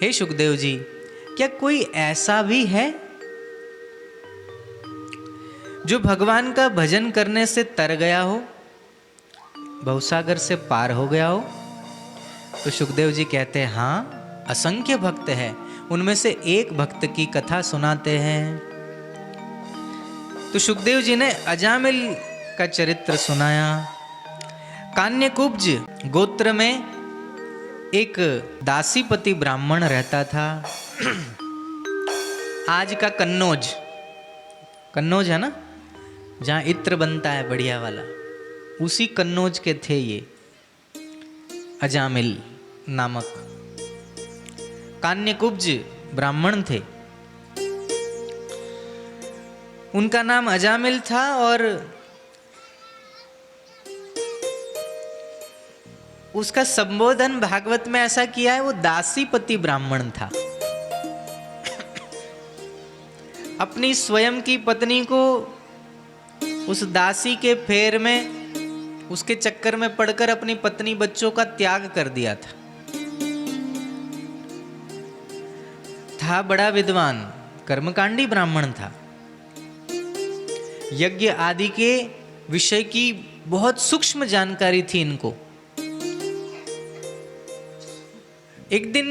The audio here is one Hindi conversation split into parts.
हे सुखदेव जी, क्या कोई ऐसा भी है जो भगवान का भजन करने से तर गया हो, भवसागर से पार हो गया हो? तो सुखदेव जी कहते हैं हाँ, असंख्य भक्त हैं। उनमें से एक भक्त की कथा सुनाते हैं। तो सुखदेव जी ने अजामिल का चरित्र सुनाया। कान्यकुब्ज गोत्र में एक दासीपति ब्राह्मण रहता था। आज का कन्नौज, कन्नौज है ना, जहाँ इत्र बनता है बढ़िया वाला, उसी कन्नौज के थे ये अजामिल नामक कान्यकुब्ज ब्राह्मण थे। उनका नाम अजामिल था और उसका संबोधन भागवत में ऐसा किया है, वो दासीपति ब्राह्मण था। अपनी स्वयं की पत्नी को उस दासी के फेर में, उसके चक्कर में पड़कर अपनी पत्नी बच्चों का त्याग कर दिया था बड़ा विद्वान, कर्मकांडी ब्राह्मण था। यज्ञ आदि के विषय की बहुत सूक्ष्म जानकारी थी इनको। एक दिन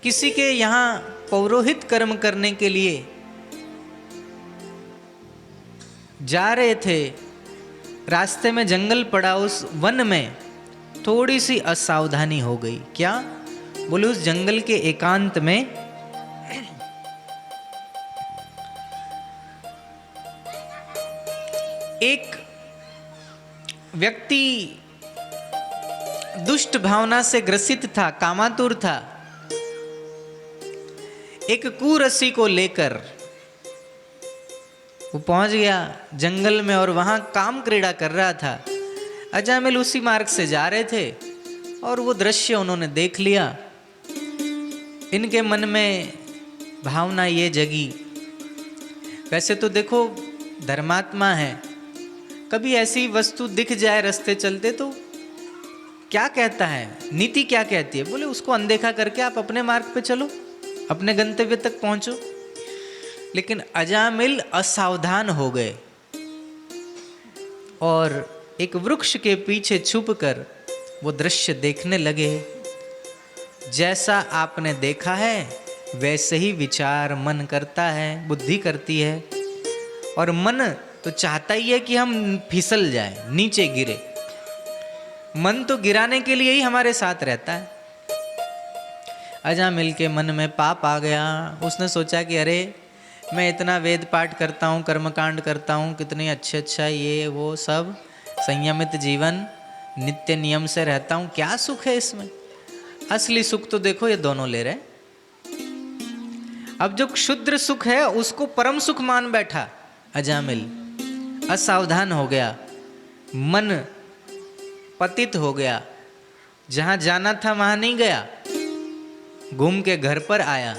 किसी के यहाँ पौरोहित कर्म करने के लिए जा रहे थे। रास्ते में जंगल पड़ा, उस वन में थोड़ी सी असावधानी हो गई। क्या बोले, उस जंगल के एकांत में एक व्यक्ति दुष्ट भावना से ग्रसित था, कामातुर था। एक कुरसी को लेकर वो पहुंच गया जंगल में और वहां काम क्रीड़ा कर रहा था। अजामिल उसी मार्ग से जा रहे थे और वो दृश्य उन्होंने देख लिया। इनके मन में भावना ये जगी, वैसे तो देखो धर्मात्मा है, कभी ऐसी वस्तु दिख जाए रास्ते चलते तो क्या कहता है, नीति क्या कहती है? बोले उसको अनदेखा करके आप अपने मार्ग पे चलो, अपने गंतव्य तक पहुंचो। लेकिन अजामिल असावधान हो गए और एक वृक्ष के पीछे छुपकर वो दृश्य देखने लगे। जैसा आपने देखा है वैसे ही विचार मन करता है, बुद्धि करती है, और मन तो चाहता ही है कि हम फिसल जाएं, नीचे गिरे। मन तो गिराने के लिए ही हमारे साथ रहता है। अजामिल के मन में पाप आ गया। उसने सोचा कि अरे मैं इतना वेद पाठ करता हूँ, कर्मकांड करता हूँ, कितनी अच्छा ये वो सब, संयमित जीवन, नित्य नियम से रहता हूँ, क्या सुख है इसमें? असली सुख तो देखो ये दोनों ले रहे। अब जो क्षुद्र सुख है उसको परम सुख मान बैठा अजामिल। असावधान हो गया, मन पतित हो गया, जहां जाना था वहां नहीं गया, घूम के घर पर आया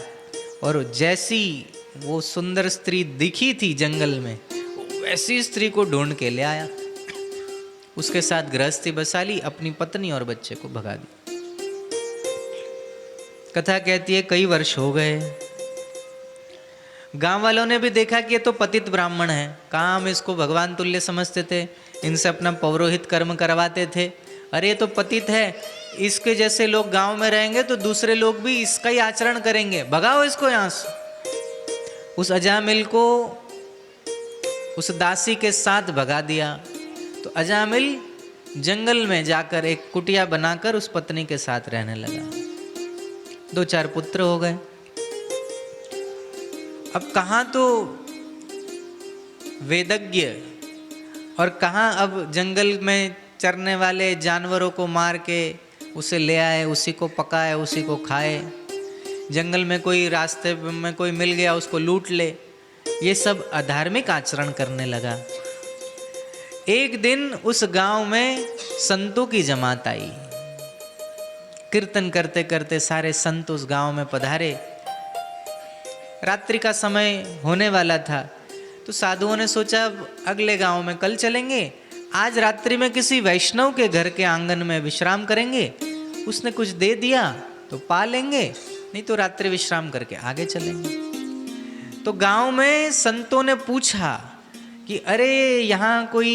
और जैसी वो सुंदर स्त्री दिखी थी जंगल में, वैसी स्त्री को ढूंढ के ले आया, उसके साथ गृहस्थी बसा ली, अपनी पत्नी और बच्चे को भगा दिया। कथा कहती है कई वर्ष हो गए। गांव वालों ने भी देखा कि ये तो पतित ब्राह्मण है, कहाँ हम इसको भगवान तुल्य समझते थे, इनसे अपना पौरोहित कर्म करवाते थे। अरे ये तो पतित है, इसके जैसे लोग गांव में रहेंगे तो दूसरे लोग भी इसका ही आचरण करेंगे, भगाओ इसको यहाँ से। उस अजामिल को उस दासी के साथ भगा दिया। तो अजामिल जंगल में जाकर एक कुटिया बनाकर उस पत्नी के साथ रहने लगा। 2-4 पुत्र हो गए। अब कहाँ तो वेदज्ञ और कहाँ अब जंगल में चरने वाले जानवरों को मार के उसे ले आए, उसी को पकाए, उसी को खाए। जंगल में कोई रास्ते में कोई मिल गया उसको लूट ले। ये सब अधार्मिक आचरण करने लगा। एक दिन उस गांव में संतों की जमात आई। कीर्तन करते करते सारे संत उस गांव में पधारे। रात्रि का समय होने वाला था तो साधुओं ने सोचा अगले गांव में कल चलेंगे, आज रात्रि में किसी वैष्णव के घर के आंगन में विश्राम करेंगे, उसने कुछ दे दिया तो पा लेंगे, नहीं तो रात्रि विश्राम करके आगे चलेंगे। तो गांव में संतों ने पूछा कि अरे यहाँ कोई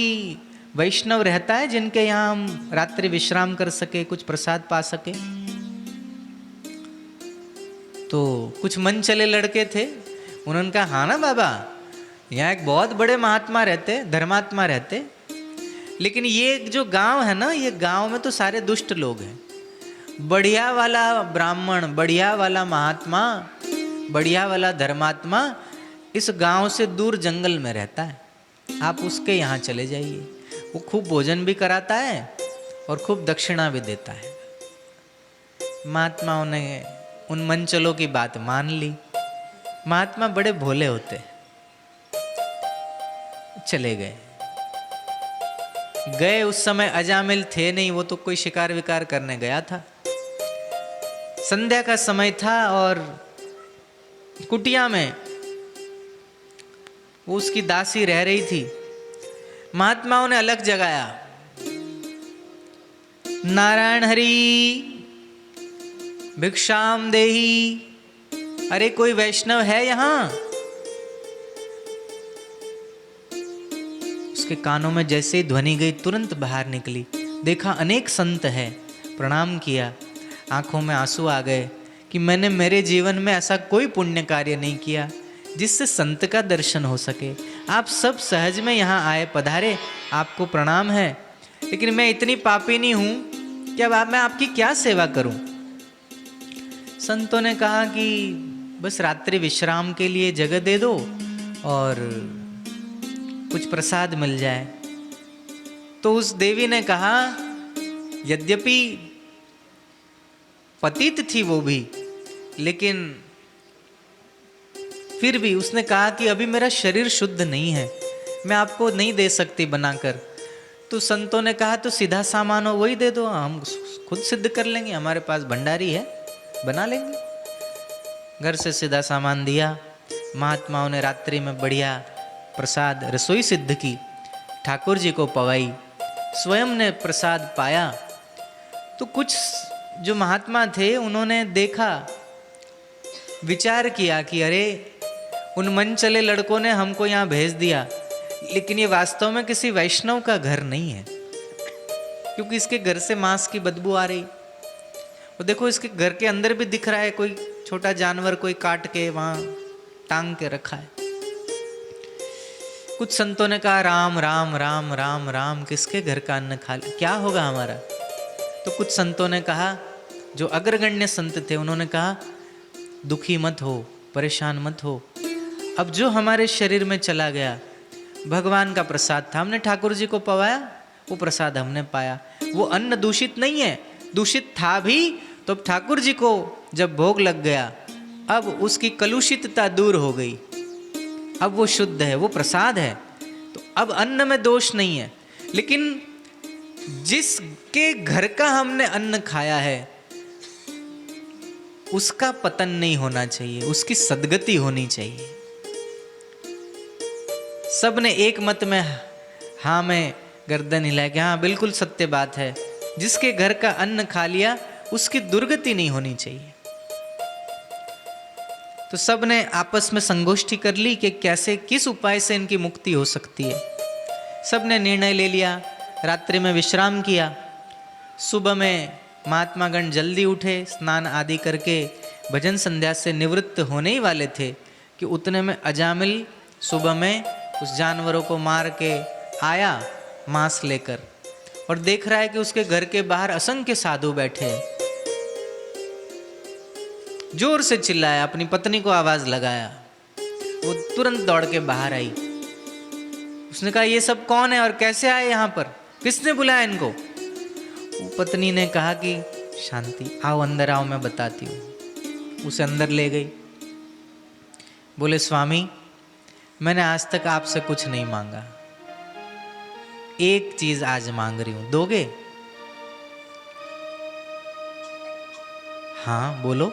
वैष्णव रहता है जिनके यहाँ हम रात्रि विश्राम कर सके, कुछ प्रसाद पा सके। तो कुछ मन चले लड़के थे, उन्होंने कहा हाँ ना बाबा, यहाँ एक बहुत बड़े महात्मा रहते, धर्मात्मा रहते, लेकिन ये जो गांव है ना, ये गांव में तो सारे दुष्ट लोग हैं। बढ़िया वाला ब्राह्मण, बढ़िया वाला महात्मा, बढ़िया वाला धर्मात्मा इस गांव से दूर जंगल में रहता है, आप उसके यहाँ चले जाइए। वो खूब भोजन भी कराता है और खूब दक्षिणा भी देता है। महात्माओं ने उन मनचलों की बात मान ली। महात्मा बड़े भोले होते, चले गए। उस समय अजामिल थे नहीं, वो तो कोई शिकार विकार करने गया था। संध्या का समय था और कुटिया में वो उसकी दासी रह रही थी। महात्माओं ने अलग जगाया, नारायण हरि भिक्षाम देही, अरे कोई वैष्णव है यहां? उसके कानों में जैसे ही ध्वनि गई तुरंत बाहर निकली, देखा अनेक संत है, प्रणाम किया। आंखों में आंसू आ गए कि मैंने मेरे जीवन में ऐसा कोई पुण्य कार्य नहीं किया जिससे संत का दर्शन हो सके। आप सब सहज में यहाँ आए, पधारे, आपको प्रणाम है, लेकिन मैं इतनी पापी नहीं हूँ कि अब मैं आपकी क्या सेवा करूँ। संतों ने कहा कि बस रात्रि विश्राम के लिए जगह दे दो और कुछ प्रसाद मिल जाए। तो उस देवी ने कहा, यद्यपि पतित थी वो भी, लेकिन फिर भी उसने कहा कि अभी मेरा शरीर शुद्ध नहीं है, मैं आपको नहीं दे सकती बनाकर। तो संतों ने कहा तो सीधा सामान हो वही दे दो, हम खुद सिद्ध कर लेंगे, हमारे पास भंडारी है, बना लेंगे। घर से सीधा सामान दिया। महात्माओं ने रात्रि में बढ़िया प्रसाद रसोई सिद्ध की, ठाकुर जी को पवाई, स्वयं ने प्रसाद पाया। तो कुछ जो महात्मा थे उन्होंने देखा, विचार किया कि अरे उन मन चले लड़कों ने हमको यहाँ भेज दिया, लेकिन ये वास्तव में किसी वैष्णव का घर नहीं है, क्योंकि इसके घर से मांस की बदबू आ रही। और देखो इसके घर के अंदर भी दिख रहा है कोई छोटा जानवर कोई काट के वहां टांग के रखा है। कुछ संतों ने कहा राम राम राम राम राम, किसके घर का अन्न खा ले, क्या होगा हमारा। तो कुछ संतों ने कहा, जो अग्रगण्य संत थे, उन्होंने कहा दुखी मत हो, परेशान मत हो, अब जो हमारे शरीर में चला गया भगवान का प्रसाद था, हमने ठाकुर जी को पवाया, वो प्रसाद हमने पाया। वो अन्न दूषित नहीं है, दूषित था भी तो ठाकुर जी को जब भोग लग गया, अब उसकी कलुषितता दूर हो गई, अब वो शुद्ध है, वो प्रसाद है। तो अब अन्न में दोष नहीं है, लेकिन जिसके घर का हमने अन्न खाया है उसका पतन नहीं होना चाहिए, उसकी सद्गति होनी चाहिए। सब ने एक मत में हाँ में गर्दन हिलाया कि हाँ बिल्कुल सत्य बात है, जिसके घर का अन्न खा लिया उसकी दुर्गति नहीं होनी चाहिए। तो सब ने आपस में संगोष्ठी कर ली कि कैसे किस उपाय से इनकी मुक्ति हो सकती है। सब ने निर्णय ले लिया, रात्रि में विश्राम किया। सुबह में महात्मागण जल्दी उठे, स्नान आदि करके भजन संध्या से निवृत्त होने ही वाले थे कि उतने में अजामिल सुबह में उस जानवरों को मार के आया मांस लेकर, और देख रहा है कि उसके घर के बाहर असंख्य साधु बैठे हैं। जोर से चिल्लाया, अपनी पत्नी को आवाज लगाया, वो तुरंत दौड़ के बाहर आई। उसने कहा ये सब कौन है और कैसे आए यहाँ पर, किसने बुलाया इनको। वो पत्नी ने कहा कि शांति, आओ अंदर आओ, मैं बताती हूँ। उसे अंदर ले गई। बोले स्वामी, मैंने आज तक आपसे कुछ नहीं मांगा, एक चीज आज मांग रही हूं, दोगे? हाँ बोलो।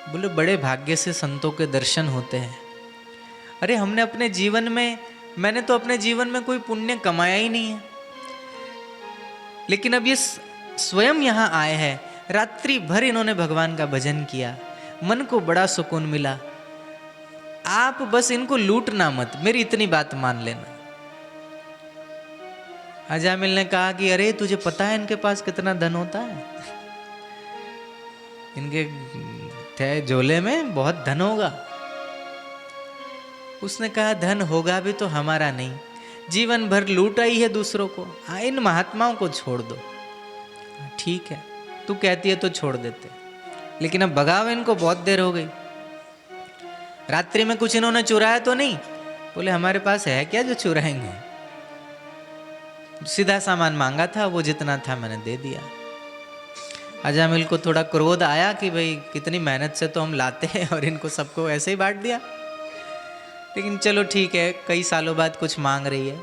बोले बड़े भाग्य से संतों के दर्शन होते हैं। अरे हमने अपने जीवन में, मैंने तो अपने जीवन में कोई पुण्य कमाया ही नहीं है, लेकिन अब ये स्वयं यहाँ आए हैं, रात्रि भर इन्होंने भगवान का भजन किया, मन को बड़ा सुकून मिला। आप बस इनको लूटना मत, मेरी इतनी बात मान लेना। अजामिल ने कहा कि अरे तुझे पता है इनके पास कितना धन होता है? इनके थे झोले में बहुत धन होगा। उसने कहा धन होगा भी तो हमारा नहीं, जीवन भर लूटा ही है दूसरों को। हाँ, इन महात्माओं को छोड़ दो। ठीक है, तू कहती है तो छोड़ देते, लेकिन अब भगाओ इनको, बहुत देर हो गई। रात्रि में कुछ इन्होंने चुराया तो नहीं? बोले हमारे पास है क्या जो चुराएंगे, सीधा सामान मांगा था, वो जितना था मैंने दे दिया। अजामिल को थोड़ा क्रोध आया कि भाई कितनी मेहनत से तो हम लाते हैं और इनको सबको ऐसे ही बांट दिया। लेकिन चलो ठीक है, कई सालों बाद कुछ मांग रही है,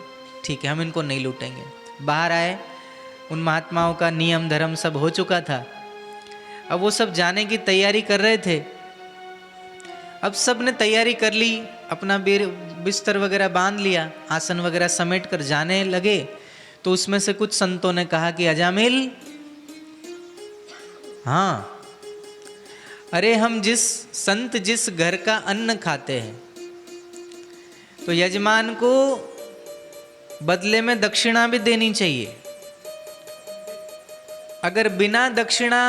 ठीक है, हम इनको नहीं लूटेंगे। बाहर आए, उन महात्माओं का नियम धर्म सब हो चुका था। अब वो सब जाने की तैयारी कर रहे थे। अब सब ने तैयारी कर ली, अपना बिस्तर वगैरह बांध लिया, आसन वगैरह समेट कर जाने लगे। तो उसमें से कुछ संतों ने कहा कि अजामिल, हाँ, अरे हम संत जिस घर का अन्न खाते हैं तो यजमान को बदले में दक्षिणा भी देनी चाहिए। अगर बिना दक्षिणा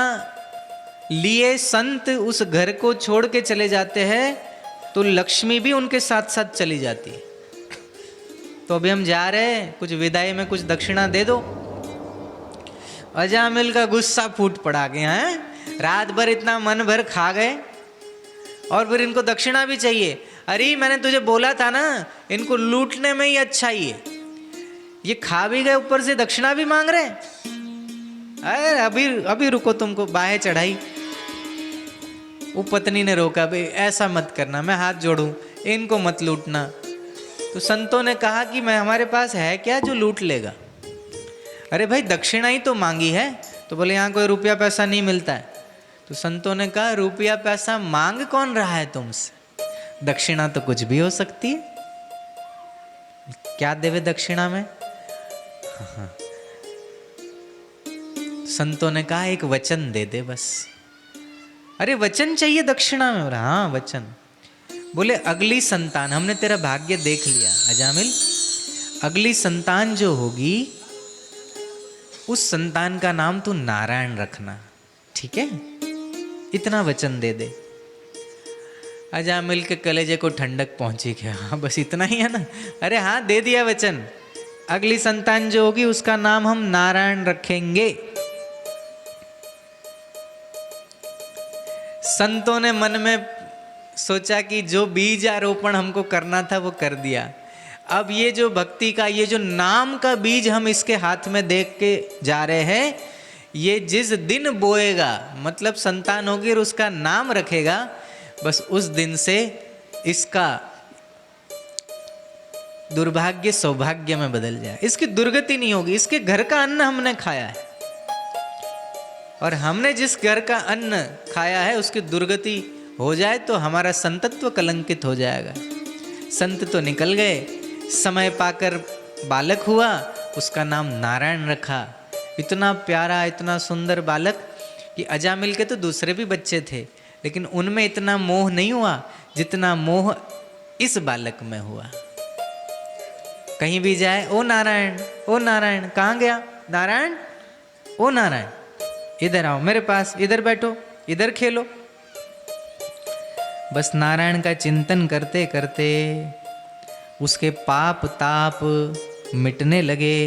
लिए संत उस घर को छोड़ के चले जाते हैं तो लक्ष्मी भी उनके साथ साथ चली जाती है। तो अभी हम जा रहे हैं, कुछ विदाई में कुछ दक्षिणा दे दो। अजामिल का गुस्सा फूट पड़ा गया है, रात भर इतना मन भर खा गए और फिर इनको दक्षिणा भी चाहिए। अरे मैंने तुझे बोला था ना, इनको लूटने में ही अच्छा ही है, ये खा भी गए ऊपर से दक्षिणा भी मांग रहे। अरे अभी रुको, तुमको बाहें चढ़ाई। वो पत्नी ने रोका, भाई ऐसा मत करना, मैं हाथ जोड़ूं, इनको मत लूटना। तो संतों ने कहा कि मैं हमारे पास है क्या जो लूट लेगा? अरे भाई दक्षिणा ही तो मांगी है। तो बोले यहाँ कोई रुपया पैसा नहीं मिलता है। तो संतों ने कहा रुपया पैसा मांग कौन रहा है तुमसे? दक्षिणा तो कुछ भी हो सकती है, क्या देवे दक्षिणा में? संतों ने कहा एक वचन दे दे बस। अरे वचन चाहिए दक्षिणा में? हाँ वचन। बोले अगली संतान, हमने तेरा भाग्य देख लिया अजामिल, अगली संतान जो होगी उस संतान का नाम तू नारायण रखना, ठीक है? इतना वचन दे दे। अजामिल के कलेजे को ठंडक पहुंची क्या? हाँ बस इतना ही है ना? अरे हाँ दे दिया वचन, अगली संतान जो होगी उसका नाम हम नारायण रखेंगे। संतों ने मन में सोचा कि जो बीज आरोपण हमको करना था वो कर दिया। अब ये जो भक्ति का, ये जो नाम का बीज हम इसके हाथ में देख के जा रहे हैं, ये जिस दिन बोएगा, मतलब संतान होगी और उसका नाम रखेगा, बस उस दिन से इसका दुर्भाग्य सौभाग्य में बदल जाए, इसकी दुर्गति नहीं होगी। इसके घर का अन्न हमने खाया है और हमने जिस घर का अन्न खाया है उसकी दुर्गति हो जाए तो हमारा संतत्व कलंकित हो जाएगा। संत तो निकल गए, समय पाकर बालक हुआ, उसका नाम नारायण रखा। इतना प्यारा, इतना सुंदर बालक कि अजामिल के तो दूसरे भी बच्चे थे, लेकिन उनमें इतना मोह नहीं हुआ जितना मोह इस बालक में हुआ। कहीं भी जाए ओ नारायण, ओ नारायण, कहाँ गया नारायण? ओ नारायण, इधर आओ मेरे पास, इधर बैठो, इधर खेलो। बस नारायण का चिंतन करते करते उसके पाप ताप मिटने लगे।